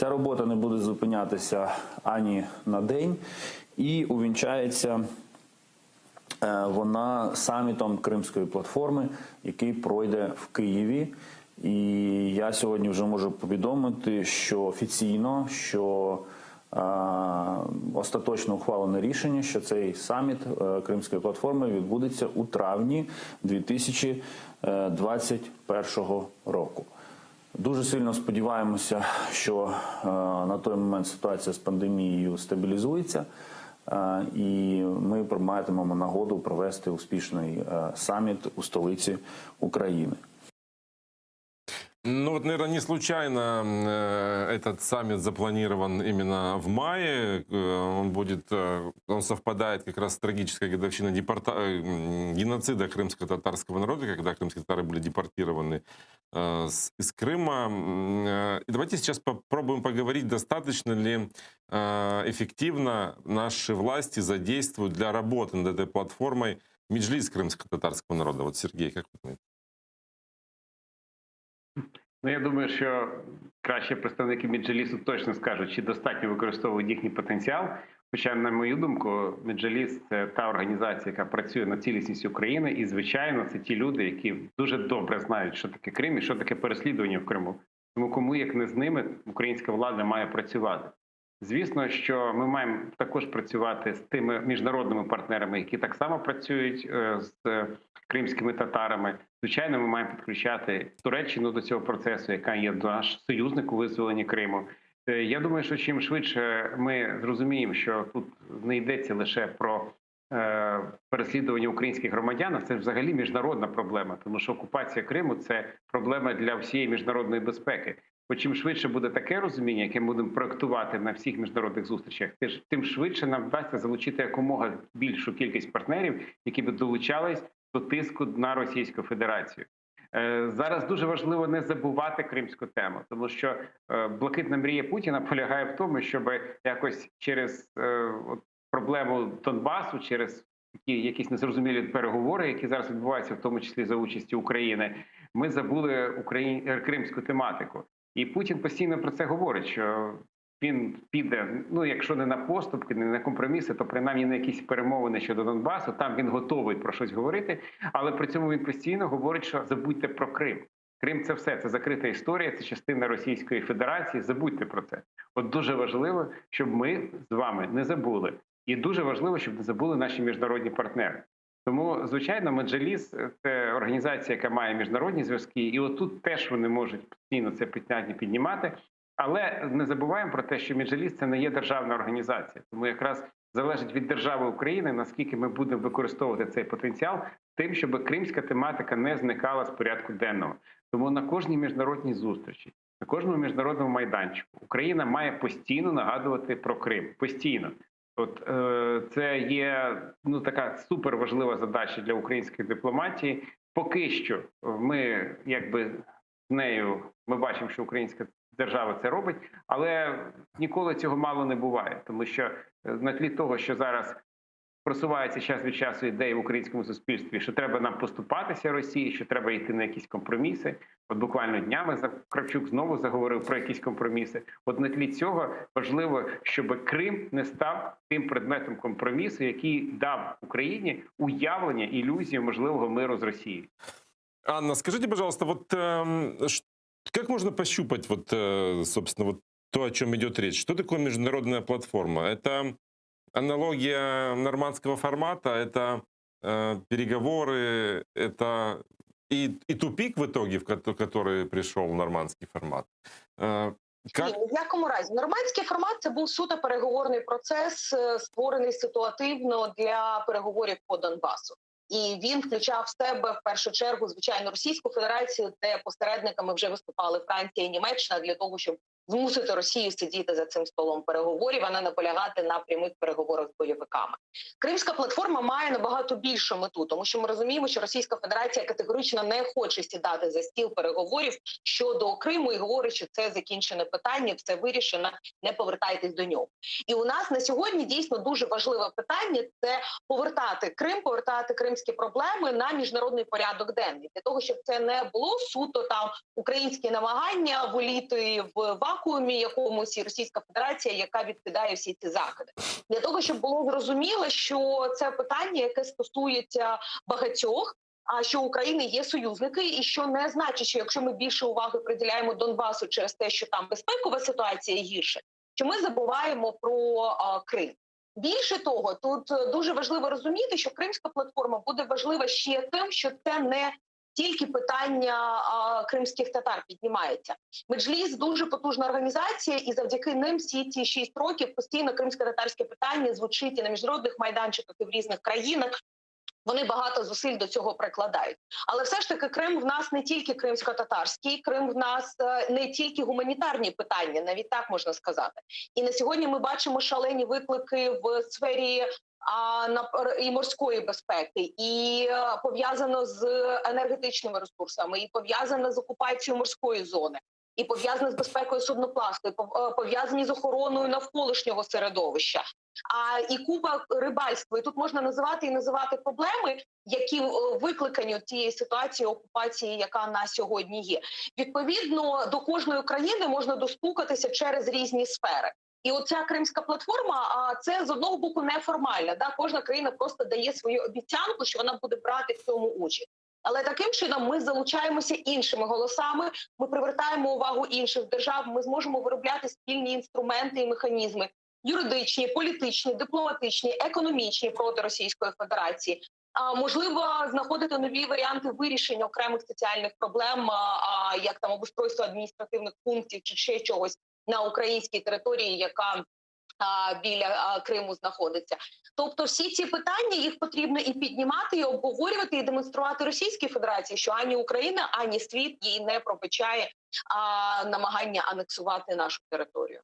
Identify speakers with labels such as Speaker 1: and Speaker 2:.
Speaker 1: Ця робота не буде зупинятися ані на день і увінчається вона самітом Кримської платформи, який пройде в Києві. І я сьогодні вже можу повідомити, що офіційно, що остаточно ухвалене рішення, що цей саміт Кримської платформи відбудеться у травні 2021 року. Дуже сильно сподіваємося, що на той момент ситуація з пандемією стабілізується, і ми матимемо нагоду провести успішний саміт у столиці України.
Speaker 2: Ну вот, наверное, не случайно этот саммит запланирован именно в мае. Он совпадает как раз с трагической годовщиной геноцида крымско-татарского народа, когда крымские татары были депортированы из Крыма. И давайте сейчас попробуем поговорить, достаточно ли эффективно наши власти задействуют для работы над этой платформой Меджлис крымско-татарского народа. Вот, Сергей, как вы думаете?
Speaker 3: Ну, я думаю, що краще представники Меджлісу точно скажуть, чи достатньо використовують їхній потенціал. Хоча, на мою думку, Меджліс – це та організація, яка працює над цілісністю України. І, звичайно, це ті люди, які дуже добре знають, що таке Крим і що таке переслідування в Криму. Тому кому, як не з ними, українська влада має працювати. Звісно, що ми маємо також працювати з тими міжнародними партнерами, які так само працюють з кримськими татарами. Звичайно, ми маємо підключати Туреччину до цього процесу, яка є наш союзник у визволенні Криму. Я думаю, що чим швидше ми зрозуміємо, що тут не йдеться лише про переслідування українських громадян, а це взагалі міжнародна проблема, тому що окупація Криму – це проблема для всієї міжнародної безпеки. Бо чим швидше буде таке розуміння, яке ми будемо проєктувати на всіх міжнародних зустрічах, тим швидше нам вдасться залучити якомога більшу кількість партнерів, які б долучались до тиску на Російську Федерацію. Зараз дуже важливо не забувати кримську тему, тому що блакитна мрія Путіна полягає в тому, щоб якось через проблему Донбасу, через якісь незрозумілі переговори, які зараз відбуваються, в тому числі за участі України, ми забули кримську тематику. І Путін постійно про це говорить, що він піде, ну, якщо не на поступки, не на компроміси, то принаймні на якісь перемовини щодо Донбасу, там він готовий про щось говорити, але при цьому він постійно говорить, що забудьте про Крим. Крим – це все, це закрита історія, це частина Російської Федерації, забудьте про це. От дуже важливо, щоб ми з вами не забули. І дуже важливо, щоб не забули наші міжнародні партнери. Тому, звичайно, Меджліс – це організація, яка має міжнародні зв'язки, і отут теж вони можуть постійно це питання піднімати. Але не забуваємо про те, що Меджліс – це не є державна організація. Тому якраз залежить від держави України, наскільки ми будемо використовувати цей потенціал, тим, щоб кримська тематика не зникала з порядку денного. Тому на кожній міжнародній зустрічі, на кожному міжнародному майданчику Україна має постійно нагадувати про Крим. Постійно. От це є така суперважлива задача для української дипломатії. Поки що ми якби з нею, ми бачимо, що українська держава це робить, але ніколи цього мало не буває, тому що на тлі того, що зараз просуваються час від часу ідеї в українському суспільстві, що треба нам поступатися Росії, що треба йти на якісь компроміси. От буквально днями Кравчук знову заговорив про якісь компроміси. От на тлі цього важливо, щоб Крим не став тим предметом компромісу, який дав Україні уявлення, ілюзію можливого миру з Росією.
Speaker 2: Анна, скажите, пожалуйста, вот как можно пощупать собственно, то, о чем идет речь? Что такое международная платформа? Это аналогия нормандского формата, это переговоры, это и тупик в итоге, в который пришел нормандский формат.
Speaker 4: Ні, ні в якому разі. Нормандський формат – це був суто переговорний процес, створений ситуативно для переговорів по Донбасу. І він включав в себе, в першу чергу, звичайно, Російську Федерацію, де посередниками вже виступали Франція і Німеччина для того, щоб змусити Росію сидіти за цим столом переговорів, а не наполягати на прямих переговорах з бойовиками. Кримська платформа має набагато більшу мету, тому що ми розуміємо, що Російська Федерація категорично не хоче сідати за стіл переговорів щодо Криму і говорить, що це закінчене питання, все вирішено, не повертайтесь до нього. І у нас на сьогодні дійсно дуже важливе питання – це повертати Крим, повертати кримські проблеми на міжнародний порядок денний. Для того, щоб це не було суто там українські намагання воліти в вакуумі, вакуумі якомусь, і Російська Федерація, яка відкидає всі ці закиди. Для того, щоб було зрозуміло, що це питання, яке стосується багатьох, а що у України є союзники, і що не значить, що якщо ми більше уваги приділяємо Донбасу через те, що там безпекова ситуація гірше, що ми забуваємо про Крим. Більше того, тут дуже важливо розуміти, що Кримська платформа буде важлива ще тим, що це не тільки питання кримських татар піднімається. Меджліс дуже потужна організація, і завдяки ним всі ці 6 років постійно кримсько-татарське питання звучить і на міжнародних майданчиках, і в різних країнах. Вони багато зусиль до цього прикладають. Але все ж таки Крим в нас не тільки кримсько-татарський, Крим в нас не тільки гуманітарні питання, навіть так можна сказати. І на сьогодні ми бачимо шалені виклики в сфері і морської безпеки, і пов'язано з енергетичними ресурсами, і пов'язано з окупацією морської зони, і пов'язано з безпекою суднопласту, і пов'язані з охороною навколишнього середовища. І купа рибальства. І тут можна називати проблеми, які викликані цієї ситуації окупації, яка на сьогодні є. Відповідно, до кожної країни можна достукатися через різні сфери. І оця Кримська платформа, це з одного боку неформальна. Да? Кожна країна просто дає свою обіцянку, що вона буде брати в цьому участь. Але таким чином ми залучаємося іншими голосами, ми привертаємо увагу інших держав, ми зможемо виробляти спільні інструменти і механізми юридичні, політичні, дипломатичні, економічні проти Російської Федерації. Можливо, знаходити нові варіанти вирішення окремих соціальних проблем, як там обустройство адміністративних пунктів чи ще чогось на українській території, яка біля Криму знаходиться. Тобто всі ці питання, їх потрібно і піднімати, і обговорювати, і демонструвати Російській Федерації, що ані Україна, ані світ їй не пробачає намагання анексувати нашу територію.